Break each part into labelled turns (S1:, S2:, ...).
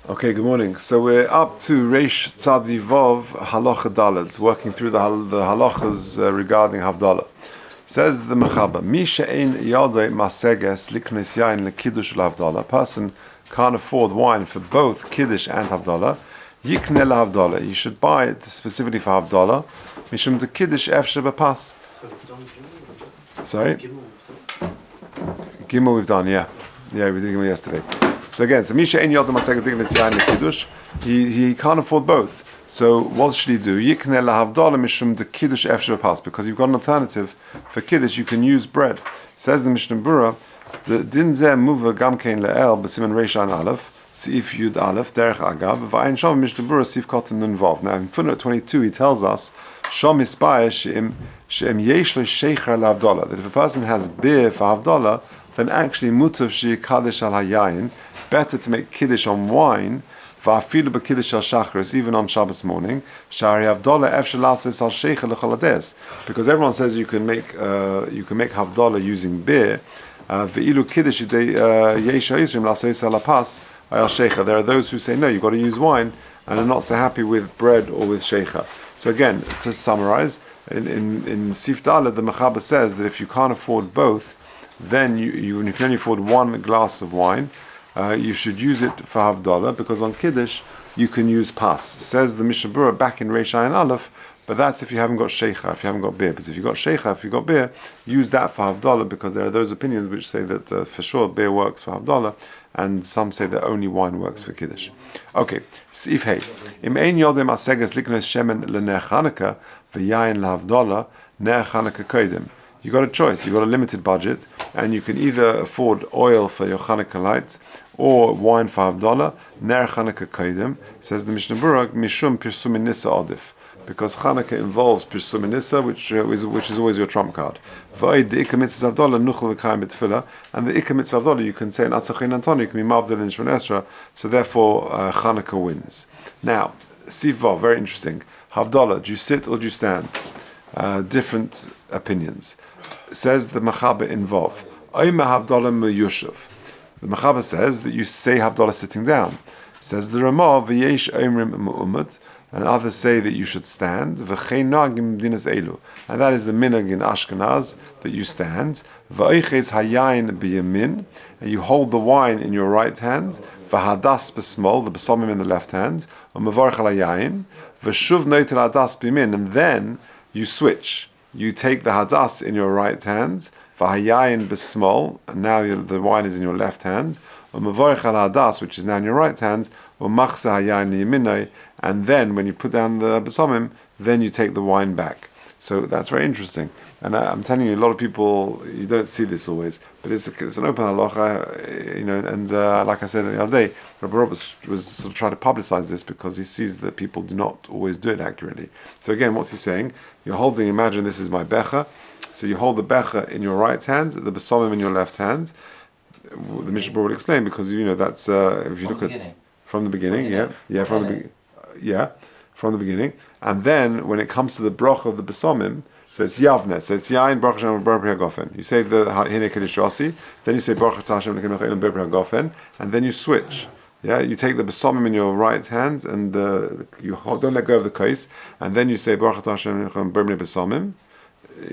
S1: Okay, good morning. So we're up to Reish Tzadi Vov Halacha Dalet, working through the halachas regarding Havdala. Says the Mechaba, Mi she'ein yadei maseges liknes yain lekiddush Havdala. A person can't afford wine for both Kiddush and Havdala. Yikne Havdala. You should buy it specifically for Havdala. Mishum de Kiddush efshe bepas. Sorry? Gimel we've done, yeah. Yeah, we did Gimel yesterday. So again, so Misha ein yodam maseges liknes yain lekiddush. He can't afford both. So what should he do? Yikne lahavdala mishum de kiddush efshe bepas, because you've got an alternative for kiddush. You can use bread. Says the Mishnah Berurah, the din zeh muva gamkein le'el b'siman reish an aleph seif yud aleph derech agav v'ayin sham Mishnah Berurah seif kotan nun vav. Now in footnote 22 he tells us sham ispaya she'em yesh le sheicher lahavdala, that if a person has beer for havdala, then actually mutav she'yikadesh al hayayin, better to make kiddush on wine, va'afilu b'kiddush al shachris, even on Shabbos morning, shari havdala efshel lasos al sheicher l'cholades, because everyone says you can make havdala using beer. Ve'ilu kiddush yesh ha'isrim lasos al apas al sheicher. There are those who say no, you've got to use wine, and are not so happy with bread or with sheicher. So again, to summarize, in Sif Daled, the Mechaba says that if you can't afford both, then you can only afford one glass of wine, you should use it for Havdala, because on Kiddush you can use pas. Says the Mishnah Berurah back in Reish Ayin Aleph, but that's if you haven't got sheicha, if you haven't got beer. But if you've got sheicha, if you've got beer, use that for Havdala, because there are those opinions which say that for sure beer works for Havdala, and some say that only wine works for Kiddush. Okay, Sif Hey. Im ein yodem aseges liknes shemen le'ner Chanukah v'yayin lahavdala ner Chanukah kodim. You got a choice. You got a limited budget, and you can either afford oil for your Chanukah lights or wine for Havdala. Ner Chanukah kodim, says the Mishnah Berurah, mishum pirsumin nisa adif, because Chanukah involves pirsumin nisa, which is always your trump card. V'oid the ikka mitzvah Havdala nuchel l'kayim b'tefillah, and the ikka mitzvah Havdala you can say in Atzachin Antoni, you can be mavdel in Shemon Esra, so therefore Chanukah wins. Now, Siva, very interesting. Havdala, do you sit or do you stand? Different opinions. Says the Mechaba involved. Oima Havdala meyushav. The Mechaba says that you say Havdala sitting down. Says the Ramah, v'yesh omrim mu'umad, and others say that you should stand. V'chein nagim dinas elu, and that is the minhag in Ashkenaz, that you stand. V'oiches hayayin b'yamin, and you hold the wine in your right hand. V'hadas b'smol, the b'somim in the left hand. U'mevarch al hayayin. V'shuv noitel hadas b'yamin, and then you switch. You take the hadas in your right hand, v'hayayin b'smol, and now the wine is in your left hand, u'mevorech al hadas, which is now in your right hand, u'machse hayayin liyaminoi, and then when you put down the b'somim, then you take the wine back. So that's very interesting. And I'm telling you, a lot of people, you don't see this always, but it's an open halacha, and like I said the other day, Rabbi was sort of trying to publicize this because he sees that people do not always do it accurately. So again, what's he saying? You're holding, imagine this is my becha, so you hold the becha in your right hand, the besomim in your left hand. The Mishnah Berurah will explain, because that's if you look at from the beginning, from the beginning, and then when it comes to the broch of the besomim, so it's Yavne, so it's Yain Baruch Hashem Baruch HaGofen. You say the Hine Kiddush Rasi, then you say Baruch Hashem Baruch HaGofen, and then you switch. Yeah, you take the besomim in your right hand, and you don't let go of the kais, and then you say Baruch Hashem Baruch Besomim.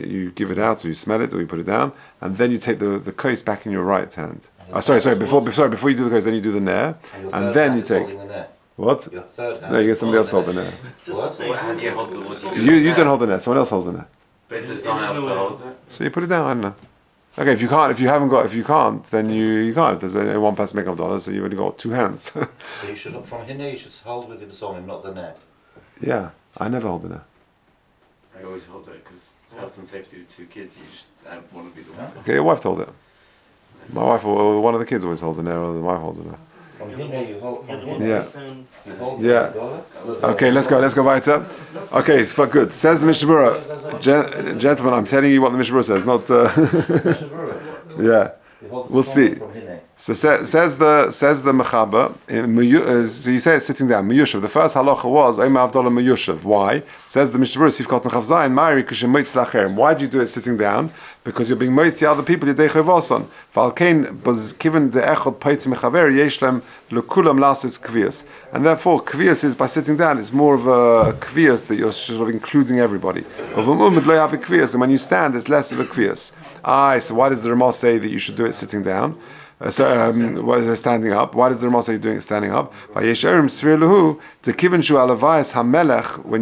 S1: You give it out, or you smell it, or you put it down, and then you take the kais back in your right hand. Before you do the kais, then you do the ner, and then you take. What? No, you get somebody else hold the ner.
S2: How do you hold the water?
S1: You don't hold the ner. Someone else holds the ner.
S2: But if there's someone else to hold it?
S1: So you put it down, I don't know. Okay, if you can't, then you can't. If there's only one person making $, so you've only got two hands.
S3: So you should, from here, you should hold with the besomim, not the net.
S1: Yeah, I never hold the net.
S2: I always hold it, because health and safety with two kids, you just want to be the one.
S1: Okay, your wife told it. My wife, or one of the kids always hold the net, or the wife holds the net.
S3: From here, you hold. From here,
S1: Yeah.
S3: you hold
S1: Yeah.
S3: $1.
S1: Okay, let's go weiter. Okay, it's for good. Says the Mishnah Berurah. Gentlemen, I'm telling you what the Mishnah Berurah says, not... Yeah, we'll see. So says the Mechaber. So you say it's sitting down. Meyushav. The first halacha was Omer Havdala Meyushav. Why? Says the Mishnah Berurah Sifkat Nechav Zayin. Ma'ari Kishem Moitz Lacherim. Why do you do it sitting down? Because you're being moitzi other people. You're deichovason. Valkein was given the echod peitim mechaver yeshlem lekulam lasis kvias. And therefore, kvias is by sitting down. It's more of a kvias that you're sort of including everybody. Of umud lo have a kvias, and when you stand, it's less of a kvias. So why does the Ramah say that you should do it sitting down? Why is it standing up? Why does the Ramah say you're doing it standing up? When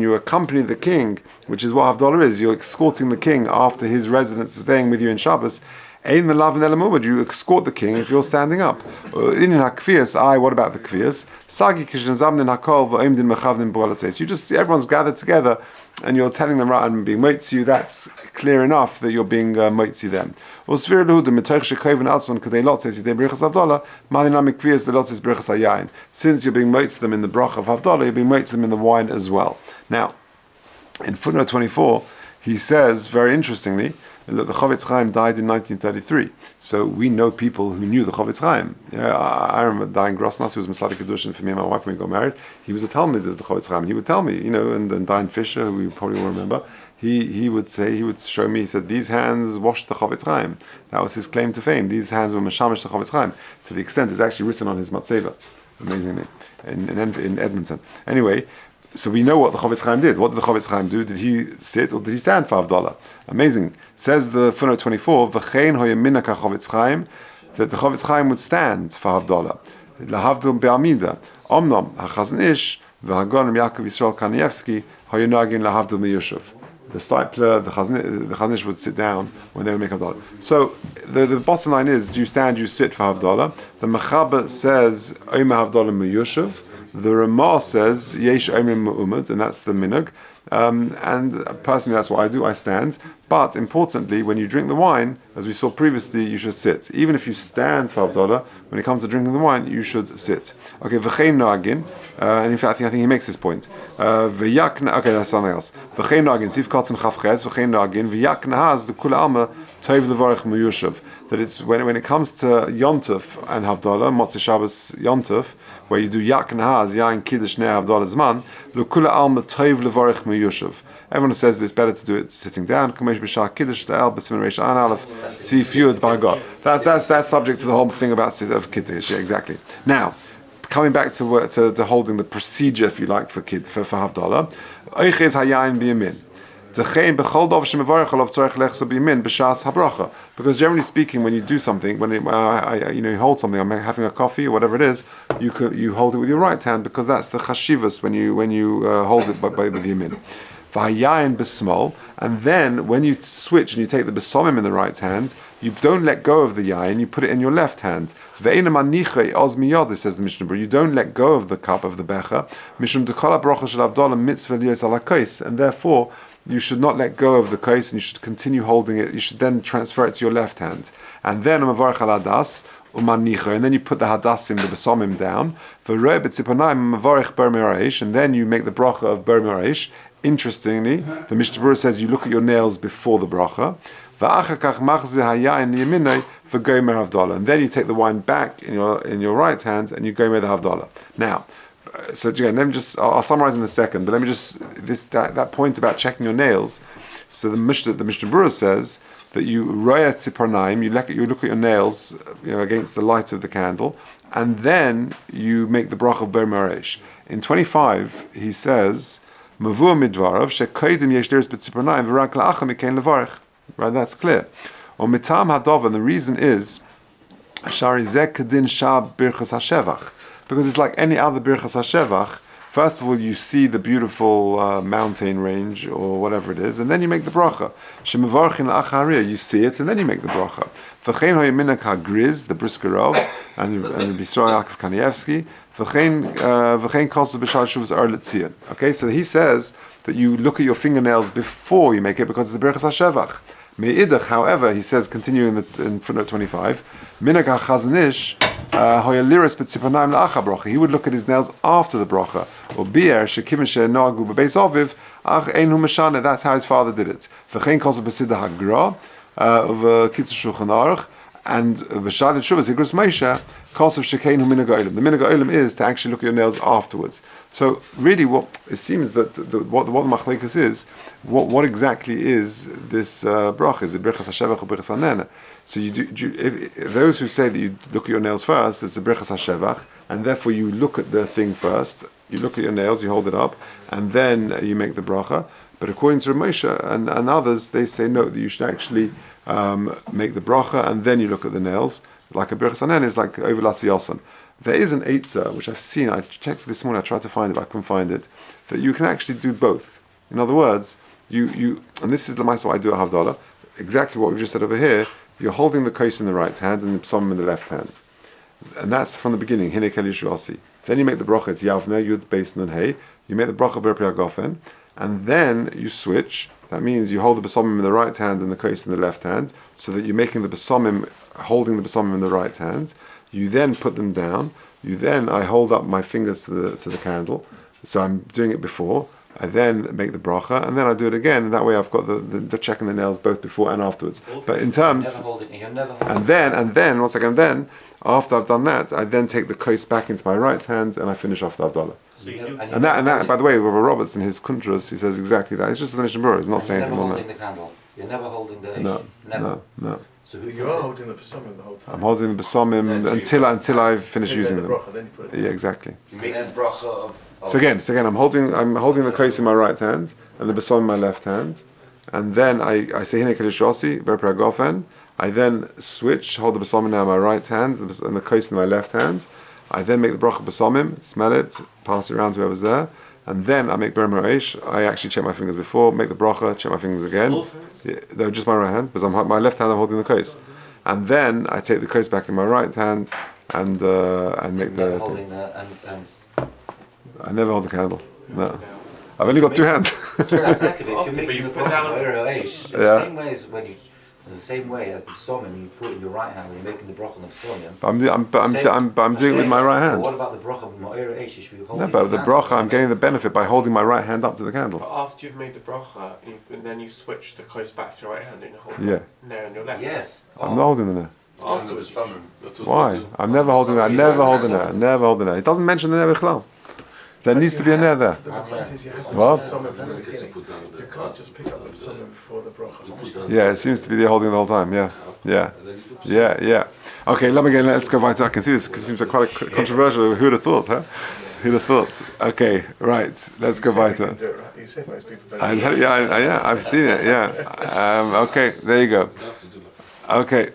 S1: you accompany the king, which is what Havdala is, you're escorting the king after his residence, staying with you in Shabbos. You escort the king if you're standing up. What about the kvias? Everyone's gathered together and you're telling them right and being moitzi, that's clear enough that you're being moitzi them. Since you're being moitzi them in the brach of Havdala, you're being moitzi them in the wine as well. Now, in footnote 24, he says, very interestingly, look, the Chavetz Chaim died in 1933, so we know people who knew the Chavetz Chaim. I remember Dayan Grosnas, who was Masada Kedushin for me and my wife when we got married. He was a Talmud of the Chavetz Chaim. He would tell me, and Dayan Fisher, who you probably will remember, he would show me, he said, these hands washed the Chavetz Chaim. That was his claim to fame. These hands were Mashamish the Chavetz Chaim, to the extent it's actually written on his Matzeva, amazingly, in Edmonton. Anyway, so we know what the Chavetz Chaim did. What did the Chavetz Chaim do? Did he sit or did he stand for Havdala? Amazing. Says the footnote 24, V'chein hoyemina ka Chavetz Chaim, that the Chavetz Chaim would stand for Havdala. Lahavdil be'amida. Omnom, ha'chazon ish, v'hagon Yaakov Yisrael Kanievsky, hoyenagin lahavdil meyushav. The stipler, the chazon ish would sit down when they would make Havdala. So the bottom line is, do you stand, do you sit for Havdala? The Mechaber says, Omer Havdala meyushav. The Ramah says Yesh Omrim Mu'umad, and that's the minhag. And personally, that's what I do. I stand. But importantly, when you drink the wine, as we saw previously, you should sit. Even if you stand for Havdala, when it comes to drinking the wine, you should sit. Okay, v'chein noagin, and in fact, I think he makes this point. Okay, that's something else. V'chein noagin, sif katan chavches, v'chein noagin, v'yakna has the kula alma tov levarich meyushav. That it's when it comes to Yontuf and Havdala, Motzei Shabbos Yontuf, where you do Yak and Haz, Yain Kiddush Neh Havdala Zman, L'kula Alma Tov Levarich Meyushav. Everyone says it's better to do it sitting down. Kamesh B'Shah Kiddush Le'el B'Simen Reish An Aleph Sif Yud B'Hagah. That's subject to the whole thing about Kiddush. Yeah, exactly. Now, coming back to holding the procedure, if you like, for Havdala, Oiches Hayayin B'Yamin. Because generally speaking, when you do something, when you hold something, I'm having a coffee or whatever it is, you hold it with your right hand because that's the chashivas when you hold it with the yamin. And then when you switch and you take the besomim in the right hand, you don't let go of the yain, you put it in your left hand. Says the Mishnah Berurah, you don't let go of the cup of the becher, and therefore you should not let go of the kais, and you should continue holding it. You should then transfer it to your left hand, and then and then you put the hadassim, the besomim down. And then you make the bracha of ber mi'areish. Interestingly, the Mishnah Berurah says you look at your nails before the bracha. And then you take the wine back in your right hand and you go with the havdalah. Now, so again, I'll summarize in a second, but let me just that point about checking your nails. So the Mishnah Berurah says that you roya tziparnaim, you look at your nails, against the light of the candle, and then you make the bracha of ber mi'areish. In 25, he says, Mavur midvarav shekoidim yesh deris b'tziparnaim v'rak la'achar mikein levarich. Right, that's clear. Or mitam hadov, and the reason is shari zeh kedin shab birchas hashevach. Because it's like any other Birchas HaShevach. First of all, you see the beautiful mountain range or whatever it is, and then you make the bracha. Shemevarchin la'achariya, you see it, and then you make the bracha. V'chein hoyeminak ha'griz, the Briskerov, and B'Yisrael Yaakov Kanievsky. V'chein kosa b'shar shuvas Erletzion. Okay, so he says that you look at your fingernails before you make it because it's a Birchas HaShevach. Me'idach, however, he says, continuing in footnote 25, Minag ha'chazon ish, he would look at his nails after the bracha. Or bier shekim she'noagu b'beis oviv ach einu meshana. That's how his father did it. V'chein kosa b'sidah hagra of Kitzur Shulchan Aruch, And V'shalit Shuvas Igros Meisha, Kos of Shekein Hu Minhag Ha'olam. The Minhag Ha'olam is to actually look at your nails afterwards. So really, what it seems that what the Machlekes is, what exactly is this bracha? Is it Birchas Hashevach or Birchas Hanena? So if those who say that you look at your nails first, it's the Birchas Hashevach, and therefore you look at the thing first. You look at your nails, you hold it up, and then you make the bracha. But according to Ramosha and others, they say no, that you should actually make the bracha and then you look at the nails. Like a Birchas Hanen is like over Lasiyasan. There is an Eitzah, which I've seen, I checked this morning, I tried to find it, but I couldn't find it, that you can actually do both. In other words, you and this is the Maisa what I do at Havdala, exactly what we just said over here, you're holding the kos in the right hand and the psalm in the left hand. And that's from the beginning, Hine Kel Yishuasi. Then you make the bracha, it's Yavne, Yud, Beis, Nun, Hey. You make the bracha, Berpri Agofen, and then you switch. That means you hold the besamim in the right hand and the kos in the left hand, so that you're making the besamim, holding the besamim in the right hand. You then put them down. I hold up my fingers to the candle. So I'm doing it before. I then make the bracha, and then I do it again. And that way I've got the checking the nails both before and afterwards. But in terms, and then once again, then after I've done that, I then take the kos back into my right hand and I finish off the Havdala.
S4: So you do,
S1: And that, by the way, Rabbi Roberts in his Kuntras, he says exactly that. It's just the Mishnah Berurah. He's not saying anything more than that.
S3: You're never holding the candle. You're never holding the
S1: No,
S3: never.
S1: no.
S3: So who
S4: you
S3: puts
S4: are
S3: it?
S4: holding the besamim the whole time.
S1: I'm holding the besamim until I finish
S4: Then you
S1: using
S4: make the
S1: them.
S4: bracha, then you put it.
S1: Yeah, exactly.
S2: You make the bracha of
S1: So again, I'm holding the kos in my right hand and the besamim in my left hand, and then I say Hine Kel Yishuasi, Berpri Agofen. I then switch, hold the besamim now in my right hand and the kos in my left hand. I then make the bracha besamim, smell it, pass it around to whoever's there, and then I make Ber Moresh. I actually check my fingers before, make the bracha, check my fingers again. Yeah, no, just my right hand, because my left hand I'm holding the kos, and then I take the kos back in my right hand and make
S3: Never
S1: the.
S3: holding the and
S1: I never hold the candle. No, I've only got two hands.
S3: Yeah, exactly. But if
S2: After,
S3: you're making
S2: but you
S3: the
S2: put
S3: bracha,
S2: down-
S3: the same way as when you, the same way as the psalmim, you put it in your right hand when you're making the bracha on the psalmim.
S1: I'm doing it with my right
S3: But
S1: hand.
S3: what about the bracha? Ma'ira eish, you should be holding
S1: No, but the
S3: hand.
S1: bracha, I'm getting the benefit by holding my right hand up to the candle.
S5: But after you've made the bracha, and then you switch the close back to your right hand and you hold
S1: Yeah.
S5: it there on your left.
S3: Yes.
S1: I'm not holding the nail.
S2: afterwards. That's what
S1: Why?
S2: we do.
S1: I'm never holding that. Never holding that. Never holding that. It doesn't mention the never. There needs to be a nail there.
S4: But the point is you have to
S1: What?
S4: put the besamim from the beginning. You can't just pick up the besamim before the bracha.
S1: Yeah, it seems to be the holding the whole time. Yeah. Okay, let's go weiter. I can see this seems like quite a controversial. Who'd have thought, huh? Who'd have thought? Okay, right. Let's go weiter.
S4: You say most people don't.
S1: Yeah, I've seen it. Yeah. Okay, there you go. Okay,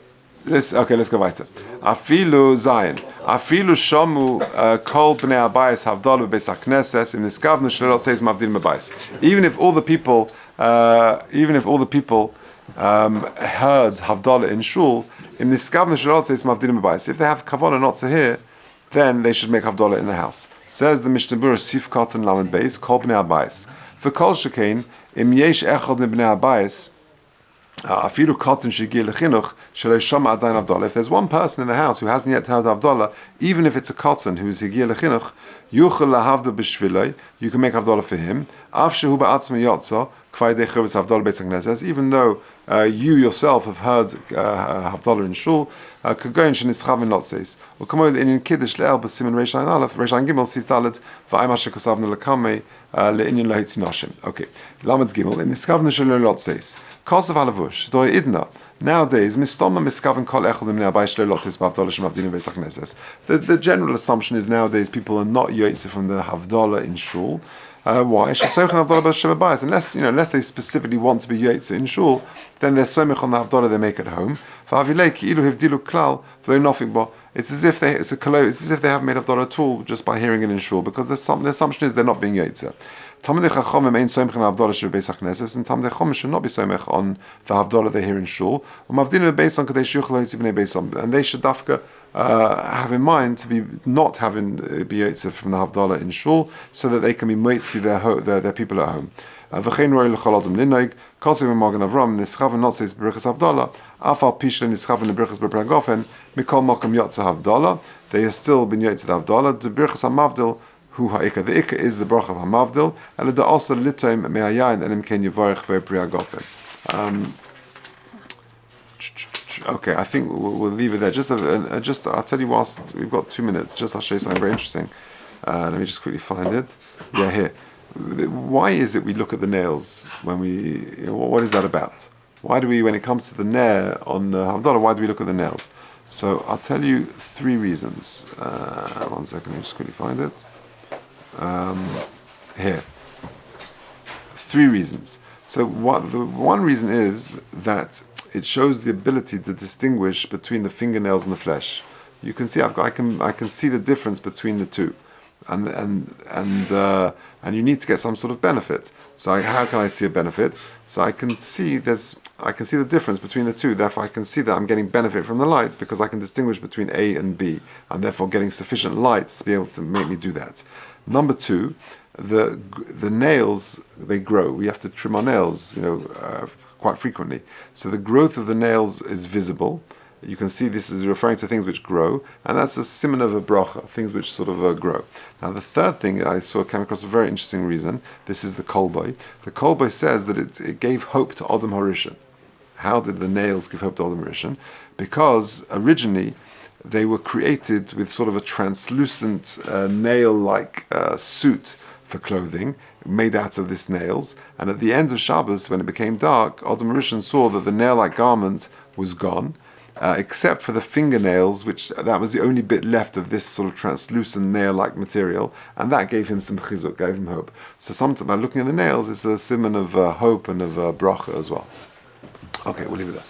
S1: let's go weiter. Afilu Zayin. Afilu Shamu Kol Bnei Abayis Havdala Beis HaKnesses in Niskavnu Shlelot says Mavdil Mebayis. Even if all the people heard Havdala in Shul, in Niskavnu Shlelot says Mavdil Mebayis. If they have kavanah not to hear, then they should make Havdala in the house. Says the Mishnah Berurah Sif Katan Lamed Beis Kol Bnei Abayis. For Kol Shekein Im Yesh Echad Bnei Abayis. If there's one person in the house who hasn't yet heard Havdala, even if it's a cotton who is higir lechinuch, you can make Havdala for him. Even though you yourself have heard Havdala in shul, okay. Lamed Gimel in Niskavnu Shlelot says Kosav Halavush Doi Idna. Nowadays, the general assumption is nowadays people are not yotze from the Havdala in shul. Why? Unless they specifically want to be yotze in shul, then they're somech on the Havdala they make at home. It's as if they haven't made Havdala at all just by hearing it in shul, because the assumption is they're not being yotze. Talmidei Chachamim ain't somech on Havdala shel Beis HaKnesses, and Talmidei Chachamim should not be somech on the Havdala they hear in shul. And they should dafka have in mind to be not having be yotze from the Havdala in shul, so that they can be moitzi their people at home. V'chein roi l'chol adam linoig kosev v'magen avram nischaven not says b'rechas Havdala afal pishlen nischaven b'rechas b'prei Agofen mikol makom yotze Havdala. They have still been yotze the Havdala. The b'rechas hamavdil who ha'ika. The ikka is the bracha of hamavdil, and the also litoim me'ayayin elim ken yivarech b'prei Agofen. Okay, I think we'll leave it there. Just I'll tell you whilst we've got 2 minutes. I'll show you something very interesting. Let me just quickly find it. Yeah, here. Why is it we look at the nails when we? What is that about? Why do we, when it comes to the nair on Havdala, why do we look at the nails? So I'll tell you 3 reasons. 1 second, let me just quickly find it. Here. 3 reasons. So the one reason is that it shows the ability to distinguish between the fingernails and the flesh. You can see I can see the difference between the two, and you need to get some sort of benefit. So how can I see a benefit? So I can see the difference between the two. Therefore, I can see that I'm getting benefit from the light because I can distinguish between A and B. I'm therefore getting sufficient light to be able to make me do that. Number 2. The nails, they grow. We have to trim our nails, quite frequently. So the growth of the nails is visible. You can see this is referring to things which grow, and that's a simon of a bracha, things which sort of grow. Now the third thing I came across a very interesting reason. This is the kolboy. The kolboy says that it gave hope to Adam Harishan. How did the nails give hope to Adam Harishan? Because originally they were created with sort of a translucent nail-like suit for clothing, made out of these nails. And at the end of Shabbos, when it became dark, Adam Rishon saw that the nail-like garment was gone, except for the fingernails, which that was the only bit left of this sort of translucent nail-like material, and that gave him some chizuk, gave him hope. So sometimes by looking at the nails, it's a simon of hope and of bracha as well. Okay, we'll leave it there.